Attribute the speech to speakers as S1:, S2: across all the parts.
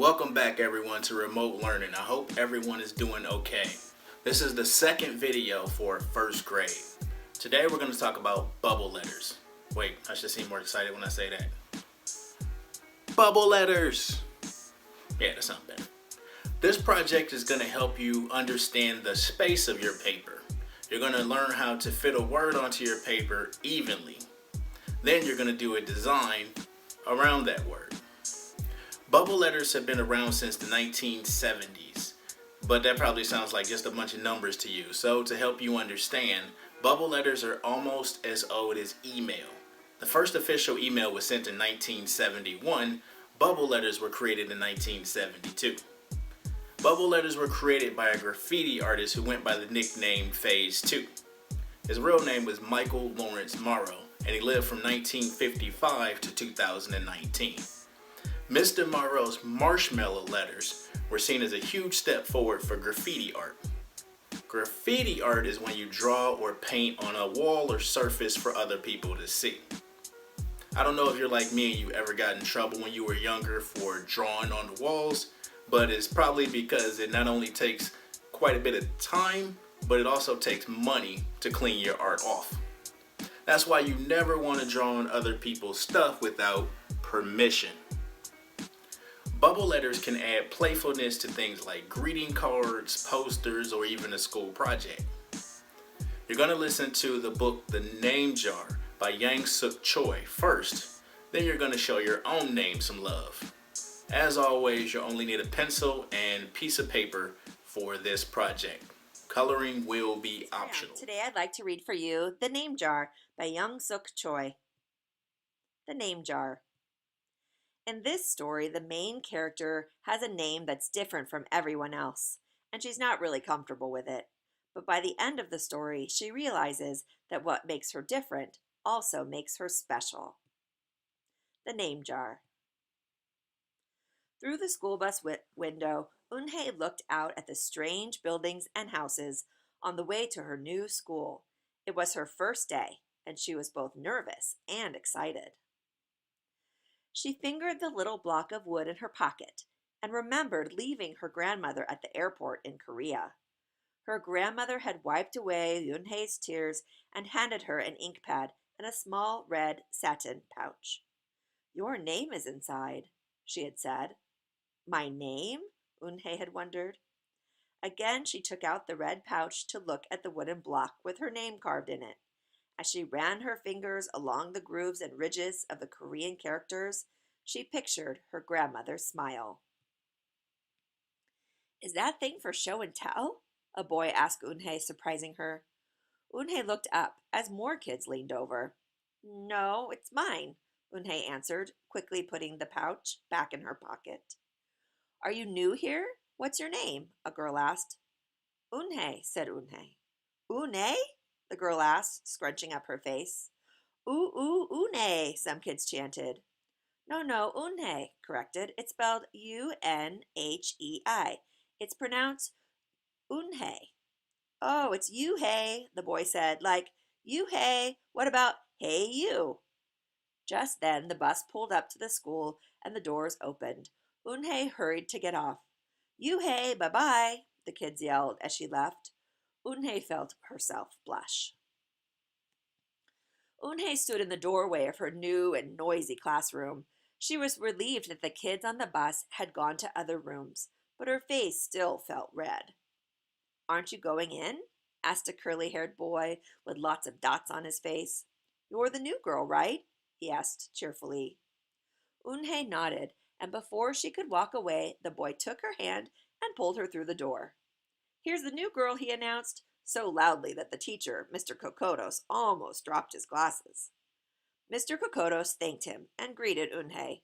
S1: Welcome back everyone to Remote Learning. I hope everyone is doing okay. This is the second video for first grade. Today we're going to talk about bubble letters. Wait, I should seem more excited when I say that. Bubble letters! Yeah, that sounds better. This project is going to help you understand the space of your paper. You're going to learn how to fit a word onto your paper evenly. Then you're going to do a design around that word. Bubble letters have been around since the 1970s, but that probably sounds like just a bunch of numbers to you. So to help you understand, bubble letters are almost as old as email. The first official email was sent in 1971. Bubble letters were created in 1972. Bubble letters were created by a graffiti artist who went by the nickname Phase 2. His real name was Michael Lawrence Morrow, and he lived from 1955 to 2019. Mr. Morrow's marshmallow letters were seen as a huge step forward for graffiti art. Graffiti art is when you draw or paint on a wall or surface for other people to see. I don't know if you're like me and you ever got in trouble when you were younger for drawing on the walls, but it's probably because it not only takes quite a bit of time, but it also takes money to clean your art off. That's why you never want to draw on other people's stuff without permission. Bubble letters can add playfulness to things like greeting cards, posters, or even a school project. You're going to listen to the book The Name Jar by Yang Suk Choi first, then you're going to show your own name some love. As always, you only need a pencil and piece of paper for this project. Coloring will be optional.
S2: Today I'd like to read for you The Name Jar by Yang Suk Choi. The Name Jar. In this story, the main character has a name that's different from everyone else, and she's not really comfortable with it. But by the end of the story, she realizes that what makes her different also makes her special. The Name Jar. Through the school bus window, Eunhae looked out at the strange buildings and houses on the way to her new school. It was her first day, and she was both nervous and excited. She fingered the little block of wood in her pocket and remembered leaving her grandmother at the airport in Korea. Her grandmother had wiped away Eunhae's tears and handed her an ink pad and a small red satin pouch. "Your name is inside," she had said. "My name?" Eunhae had wondered. Again she took out the red pouch to look at the wooden block with her name carved in it. As she ran her fingers along the grooves and ridges of the Korean characters, she pictured her grandmother's smile. "Is that thing for show and tell?" a boy asked Eunhae, surprising her. Eunhae looked up as more kids leaned over. "No, it's mine," Eunhae answered, quickly putting the pouch back in her pocket. "Are you new here? What's your name?" a girl asked. "Eunhae," said Eunhae. "Eunhae?" the girl asked, scrunching up her face. "Ooh, ooh, Eunhae," some kids chanted. No, Eunhae, corrected. It's spelled U-N-H-E-I. It's pronounced Eunhae. "Oh, it's you, hey," the boy said, like, "You, hey, what about hey, you?" Just then, the bus pulled up to the school and the doors opened. Eunhae hurried to get off. "You, hey, bye-bye," the kids yelled as she left. Eunhae felt herself blush. Eunhae stood in the doorway of her new and noisy classroom. She was relieved that the kids on the bus had gone to other rooms, but her face still felt red. "Aren't you going in?" asked a curly-haired boy with lots of dots on his face. "You're the new girl, right?" he asked cheerfully. Eunhae nodded, and before she could walk away, the boy took her hand and pulled her through the door. "Here's the new girl," he announced, so loudly that the teacher, Mr. Kokotos, almost dropped his glasses. Mr. Kokotos thanked him and greeted Eunhae.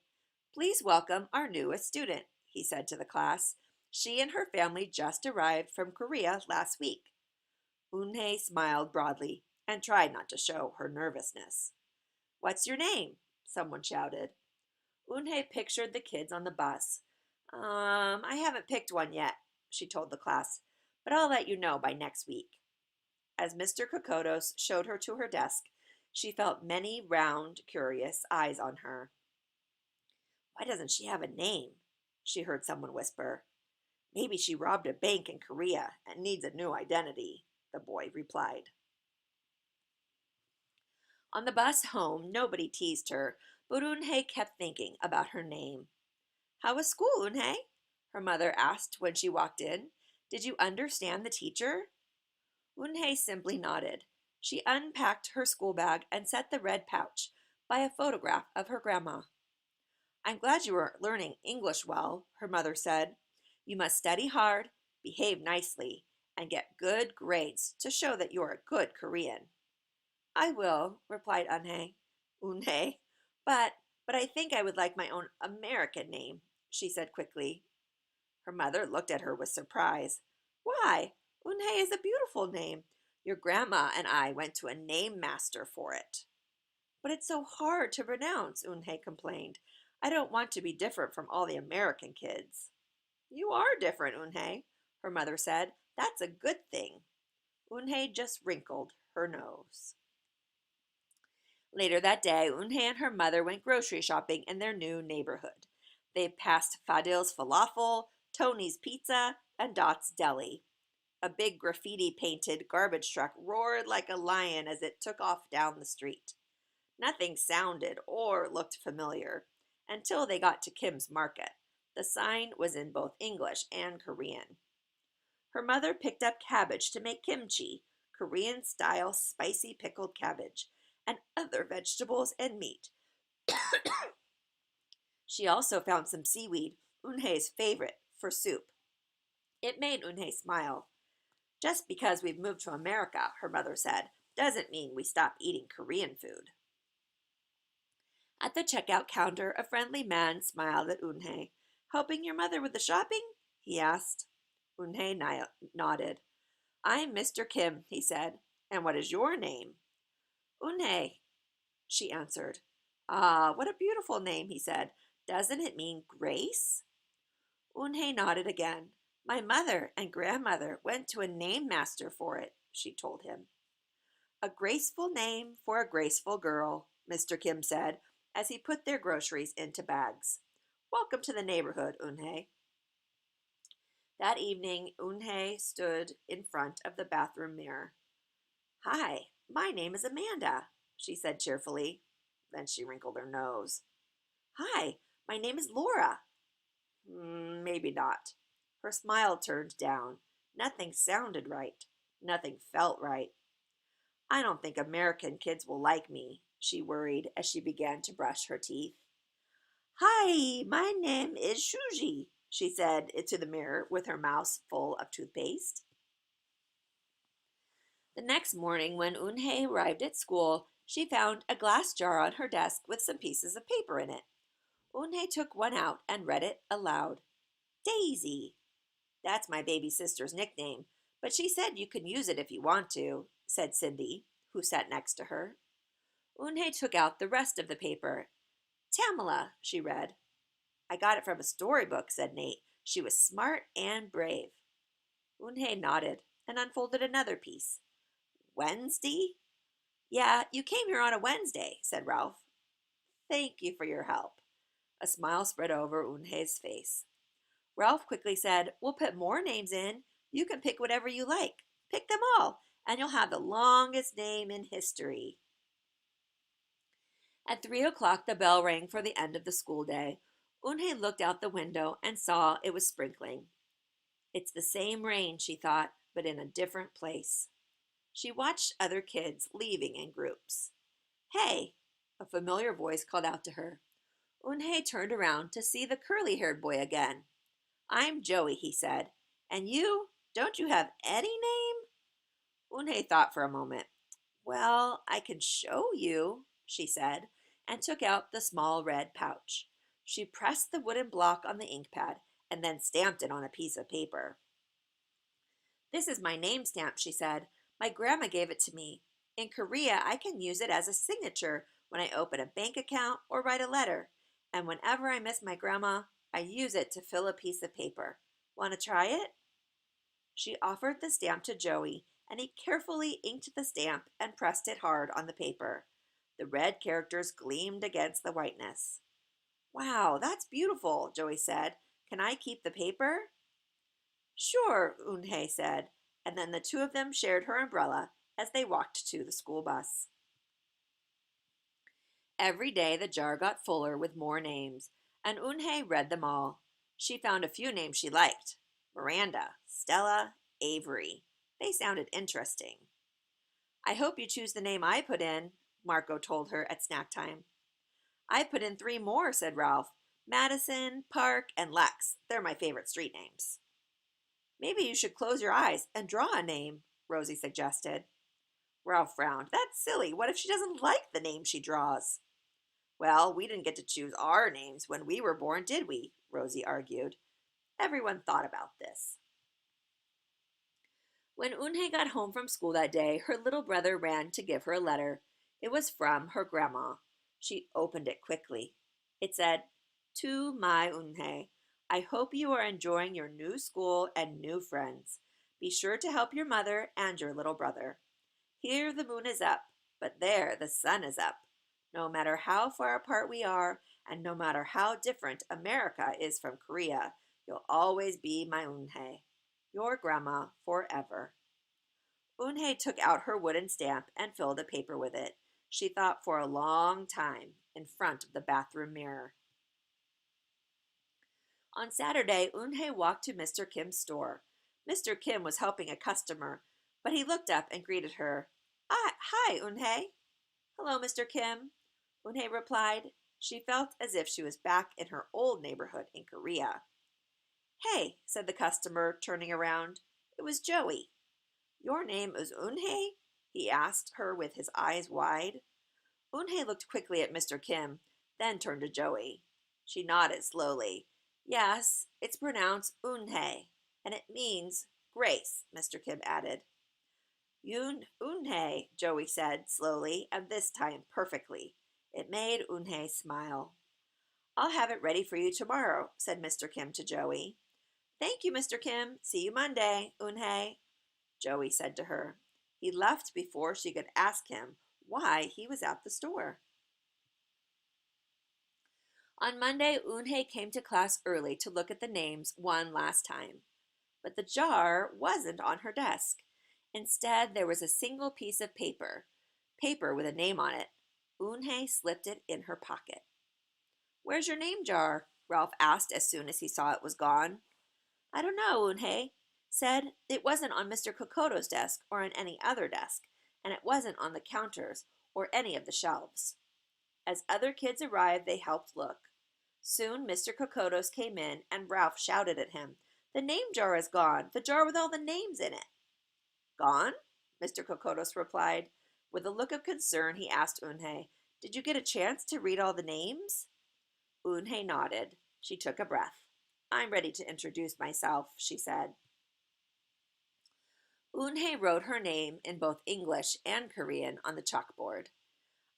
S2: "Please welcome our newest student," he said to the class. "She and her family just arrived from Korea last week." Eunhae smiled broadly and tried not to show her nervousness. "What's your name?" someone shouted. Eunhae pictured the kids on the bus. I haven't picked one yet," she told the class, "but I'll let you know by next week." As Mr. Kokotos showed her to her desk, she felt many round, curious eyes on her. "Why doesn't she have a name?" she heard someone whisper. Maybe she robbed a bank in Korea and needs a new identity, the boy replied. On the bus home, nobody teased her, but Eunhae kept thinking about her name. How was school, Eunhae? Her mother asked when she walked in. Did you understand the teacher? Eunhae simply nodded. She unpacked her school bag and set the red pouch by a photograph of her grandma. I'm glad you are learning English well, her mother said. You must study hard, behave nicely, and get good grades to show that you're a good Korean. I will, replied Eunhae, but I think I would like my own American name, she said quickly. Her mother looked at her with surprise. Why? Eunhae is a beautiful name. Your grandma and I went to a name master for it. But it's so hard to pronounce, Eunhae complained. I don't want to be different from all the American kids. You are different, Eunhae, her mother said. That's a good thing. Eunhae just wrinkled her nose. Later that day, Eunhae and her mother went grocery shopping in their new neighborhood. They passed Fadil's Falafel, Tony's Pizza, and Dot's Deli. A big graffiti-painted garbage truck roared like a lion as it took off down the street. Nothing sounded or looked familiar until they got to Kim's Market. The sign was in both English and Korean. Her mother picked up cabbage to make kimchi, Korean-style spicy pickled cabbage, and other vegetables and meat. She also found some seaweed, Eunhae's favorite, for soup. It made Eunhae smile. Just because we've moved to America, her mother said, doesn't mean we stop eating Korean food. At the checkout counter, a friendly man smiled at Eunhae. Helping your mother with the shopping? He asked. Eunhae nodded. I'm Mr. Kim, he said. And what is your name? Eunhae, she answered. Ah, what a beautiful name, he said. Doesn't it mean grace? Eunhae nodded again. My mother and grandmother went to a name master for it, she told him. A graceful name for a graceful girl, Mr. Kim said, as he put their groceries into bags. Welcome to the neighborhood, Eunhae. That evening, Eunhae stood in front of the bathroom mirror. Hi, my name is Amanda, she said cheerfully. Then she wrinkled her nose. Hi, my name is Laura. Maybe not. Her smile turned down. Nothing sounded right. Nothing felt right. I don't think American kids will like me, she worried as she began to brush her teeth. Hi, my name is Shuji, she said to the mirror with her mouth full of toothpaste. The next morning, when Eunhae arrived at school, she found a glass jar on her desk with some pieces of paper in it. Eunhae took one out and read it aloud. Daisy. That's my baby sister's nickname, but she said you can use it if you want to, said Cindy, who sat next to her. Eunhae took out the rest of the paper. Tamala, she read. I got it from a storybook, said Nate. She was smart and brave. Eunhae nodded and unfolded another piece. Wednesday? Yeah, you came here on a Wednesday, said Ralph. Thank you for your help. A smile spread over Eunhae's face. Ralph quickly said, We'll put more names in. You can pick whatever you like. Pick them all, and you'll have the longest name in history. At 3 o'clock, the bell rang for the end of the school day. Eunhae looked out the window and saw it was sprinkling. It's the same rain, she thought, but in a different place. She watched other kids leaving in groups. Hey, a familiar voice called out to her. Eunhae turned around to see the curly-haired boy again. I'm Joey, he said. And you? Don't you have any name? Eunhae thought for a moment. Well, I can show you, she said, and took out the small red pouch. She pressed the wooden block on the ink pad and then stamped it on a piece of paper. This is my name stamp, she said. My grandma gave it to me. In Korea, I can use it as a signature when I open a bank account or write a letter. And whenever I miss my grandma, I use it to fill a piece of paper. Want to try it? She offered the stamp to Joey, and he carefully inked the stamp and pressed it hard on the paper. The red characters gleamed against the whiteness. Wow, that's beautiful, Joey said. Can I keep the paper? Sure, Unhei said, and then the two of them shared her umbrella as they walked to the school bus. Every day the jar got fuller with more names, and Unhei read them all. She found a few names she liked: Miranda, Stella, Avery. They sounded interesting. I hope you choose the name I put in, Marco told her at snack time. I put in three more, said Ralph. Madison, Park, and Lex. They're my favorite street names. Maybe you should close your eyes and draw a name, Rosie suggested. Ralph frowned. That's silly. What if she doesn't like the name she draws? Well, we didn't get to choose our names when we were born, did we? Rosie argued. Everyone thought about this. When Unhei got home from school that day, her little brother ran to give her a letter. It was from her grandma. She opened it quickly. It said, To my Unhei, I hope you are enjoying your new school and new friends. Be sure to help your mother and your little brother. Here the moon is up, but there the sun is up. No matter how far apart we are, and no matter how different America is from Korea, you'll always be my Unhei. Your grandma forever. Unhei took out her wooden stamp and filled a paper with it. She thought for a long time in front of the bathroom mirror. On Saturday, Unhei walked to Mr. Kim's store. Mr. Kim was helping a customer, but he looked up and greeted her. Hi, Unhei. Hello, Mr. Kim. Unhei replied. She felt as if she was back in her old neighborhood in Korea. Hey, said the customer, turning around. It was Joey. Your name is Unhei? He asked her with his eyes wide. Unhei looked quickly at Mr. Kim, then turned to Joey. She nodded slowly. Yes, it's pronounced Unhei, and it means grace, Mr. Kim added. Unhei, Joey said slowly, and this time perfectly. It made Unhei smile. I'll have it ready for you tomorrow, said Mr. Kim to Joey. Thank you, Mr. Kim. See you Monday, Unhei, Joey said to her. He left before she could ask him why he was at the store. On Monday, Unhei came to class early to look at the names one last time. But the jar wasn't on her desk. Instead, there was a single piece of paper with a name on it. Unhei slipped it in her pocket. Where's your name jar? Ralph asked as soon as he saw it was gone. I don't know, Unhei said. It wasn't on Mr. Kokoto's desk or on any other desk, and it wasn't on the counters or any of the shelves. As other kids arrived, they helped look. Soon Mr. Kokotos came in, and Ralph shouted at him, The name jar is gone, the jar with all the names in it. Gone? Mr. Kokotos replied. With a look of concern, he asked Unhei, Did you get a chance to read all the names? Unhei nodded. She took a breath. I'm ready to introduce myself, she said. Unhei wrote her name in both English and Korean on the chalkboard.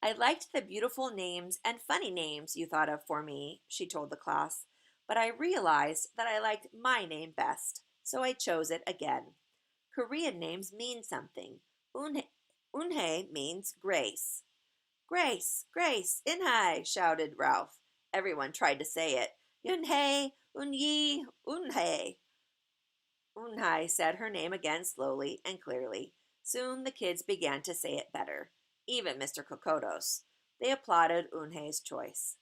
S2: I liked the beautiful names and funny names you thought of for me, she told the class, but I realized that I liked my name best, so I chose it again. Korean names mean something. Unhei means grace. Grace, Grace, Inhai, shouted Ralph. Everyone tried to say it. Unhei, Unyi, Unhei. Unhai said her name again slowly and clearly. Soon the kids began to say it better. Even Mr. Kokotos. They applauded Unhei's choice.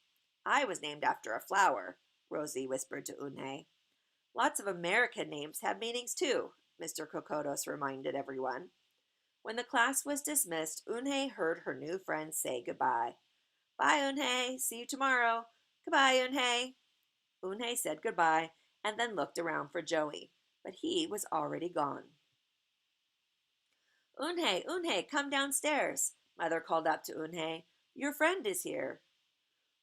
S2: I was named after a flower, Rosie whispered to Unhei. Lots of American names have meanings too, Mr. Kokotos reminded everyone. When the class was dismissed, Unhei heard her new friends say goodbye. Bye, Unhei. See you tomorrow. Goodbye, Unhei. Unhei said goodbye and then looked around for Joey, but he was already gone. Unhei, come downstairs, Mother called up to Unhei. Your friend is here.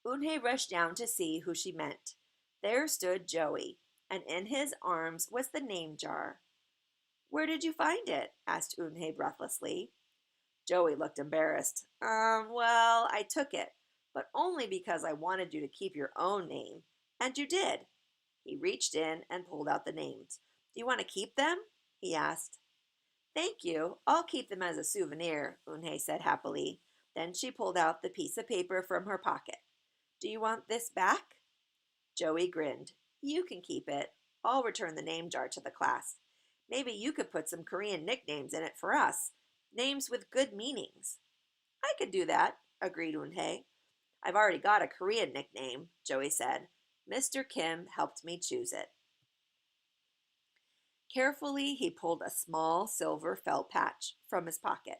S2: Unhei rushed down to see who she meant. There stood Joey, and in his arms was the name jar. Where did you find it? Asked Unhei breathlessly. Joey looked embarrassed. Well, I took it, but only because I wanted you to keep your own name, and you did. He reached in and pulled out the names. Do you want to keep them? He asked. Thank you. I'll keep them as a souvenir, Unhei said happily. Then she pulled out the piece of paper from her pocket. Do you want this back? Joey grinned. You can keep it. I'll return the name jar to the class. Maybe you could put some Korean nicknames in it for us. Names with good meanings. I could do that, agreed Eunhye. I've already got a Korean nickname, Joey said. Mr. Kim helped me choose it. Carefully, he pulled a small silver felt pouch from his pocket.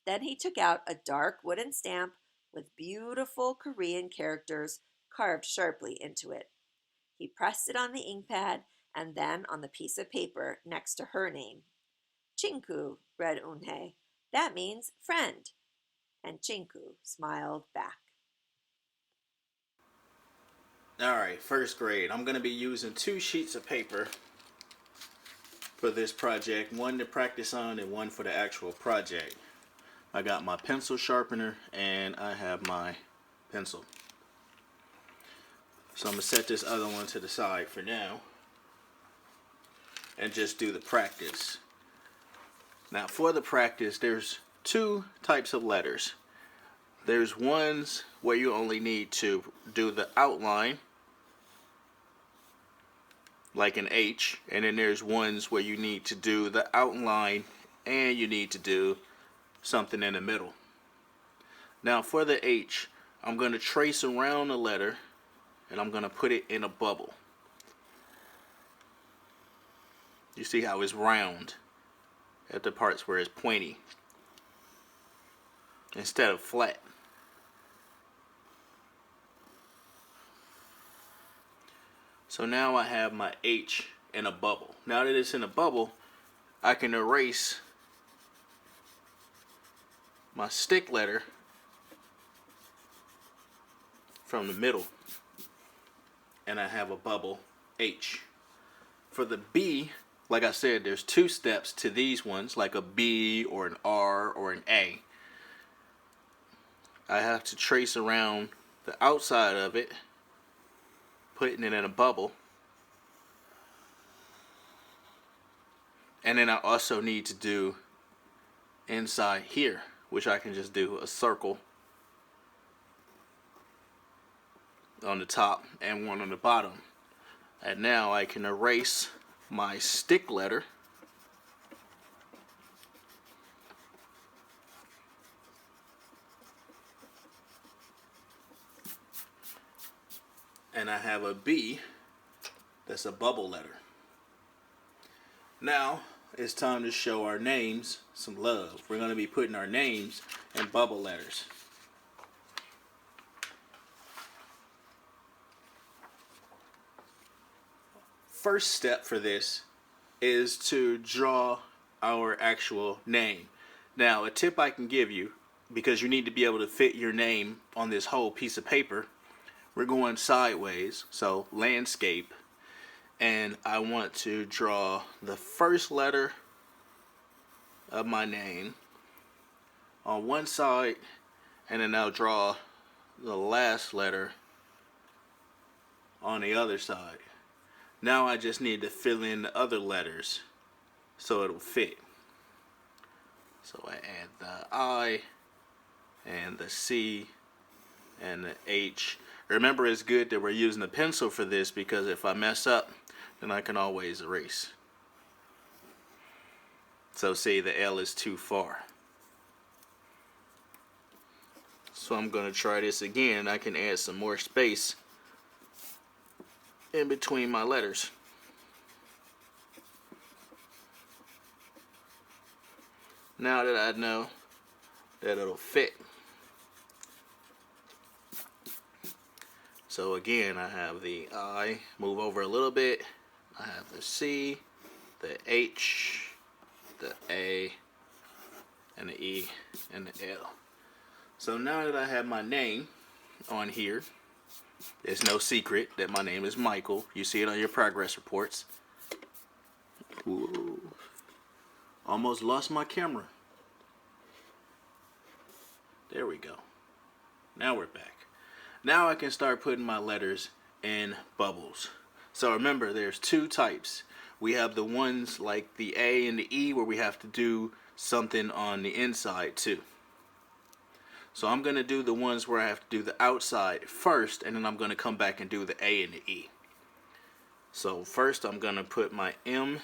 S2: Then he took out a dark wooden stamp with beautiful Korean characters carved sharply into it. He pressed it on the ink pad and then on the piece of paper next to her name. Chinku, read Eunhye. That means friend. And Chinku smiled back.
S1: Alright, first grade. I'm going to be using 2 sheets of paper for this project. One to practice on and one for the actual project. I got my pencil sharpener and I have my pencil. So I'm going to set this other one to the side for now and just do the practice. Now for the practice, there's 2 types of letters. There's ones where you only need to do the outline, like an H, and then there's ones where you need to do the outline and you need to do something in the middle. Now for the H, I'm going to trace around the letter and I'm going to put it in a bubble. You see how it's round at the parts where it's pointy instead of flat. So now I have my H in a bubble. Now that it's in a bubble, I can erase my stick letter from the middle and I have a bubble H. For the B, like I said, there's 2 steps to these ones, like a B or an R or an A. I have to trace around the outside of it, putting it in a bubble. And then I also need to do inside here, which I can just do a circle on the top and one on the bottom. And now I can erase my stick letter and I have a B that's a bubble letter. Now it's time to show our names some love. We're going to be putting our names in bubble letters. First step for this is to draw our actual name. Now a tip I can give you, because you need to be able to fit your name on this whole piece of paper, we're going sideways, so landscape, and I want to draw the first letter of my name on one side, and then I'll draw the last letter on the other side. Now I just need to fill in the other letters so it'll fit. So I add the I and the C and the H. Remember, it's good that we're using a pencil for this, because if I mess up, then I can always erase. So say the L is too far. So I'm going to try this again. I can add some more space in between my letters. Now that I know that it'll fit. So again, I have the I, move over a little bit, I have the C, the H, the A, and the E, and the L. So now that I have my name on here, it's no secret that my name is Michael. You see it on your progress reports. Whoa. Almost lost my camera. There we go. Now we're back. Now I can start putting my letters in bubbles. So remember, there's 2 types. We have the ones like the A and the E where we have to do something on the inside too. So I'm going to do the ones where I have to do the outside first, and then I'm going to come back and do the A and the E. So first I'm going to put my M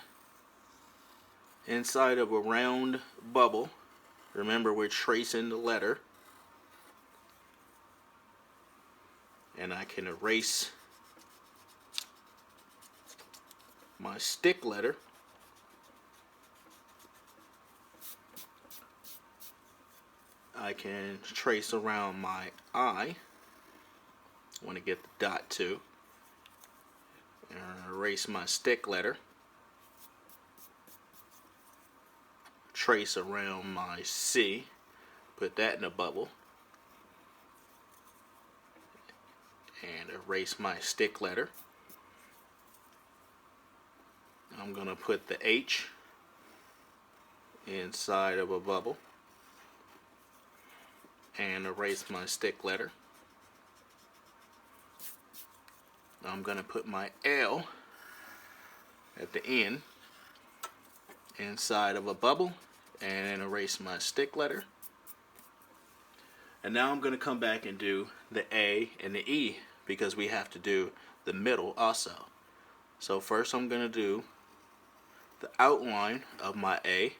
S1: inside of a round bubble. Remember, we're tracing the letter. And I can erase my stick letter. I can trace around my I. Want to get the dot too. And erase my stick letter. Trace around my C. Put that in a bubble. And erase my stick letter. I'm going to put the H inside of a bubble and erase my stick letter. I'm going to put my L at the end inside of a bubble and erase my stick letter. And now I'm going to come back and do the A and the E because we have to do the middle also. So first I'm going to do the outline of my A,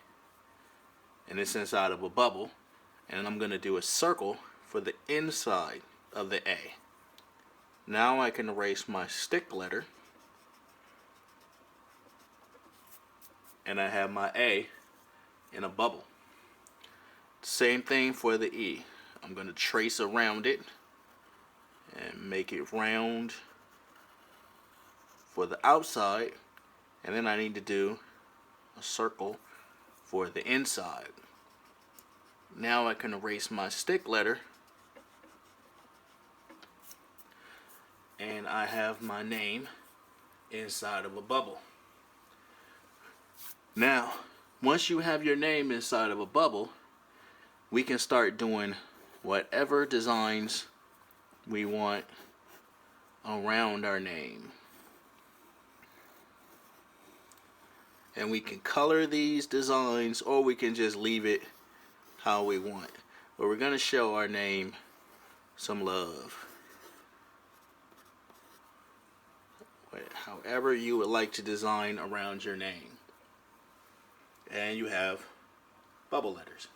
S1: and it's inside of a bubble, and I'm going to do a circle for the inside of the A. Now I can erase my stick letter, and I have my A in a bubble. Same thing for the E. I'm going to trace around it and make it round for the outside, and then I need to do a circle for the inside. Now I can erase my stick letter, and I have my name inside of a bubble. Now, once you have your name inside of a bubble, we can start doing whatever designs we want around our name. And we can color these designs, or we can just leave it how we want. But we're going to show our name some love. However you would like to design around your name. And you have bubble letters.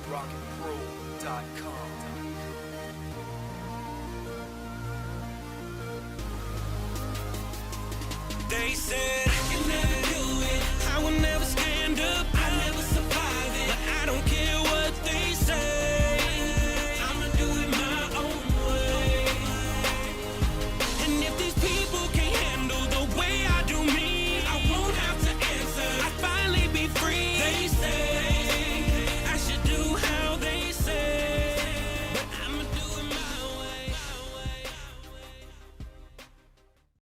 S3: mrcobbsart.com. They say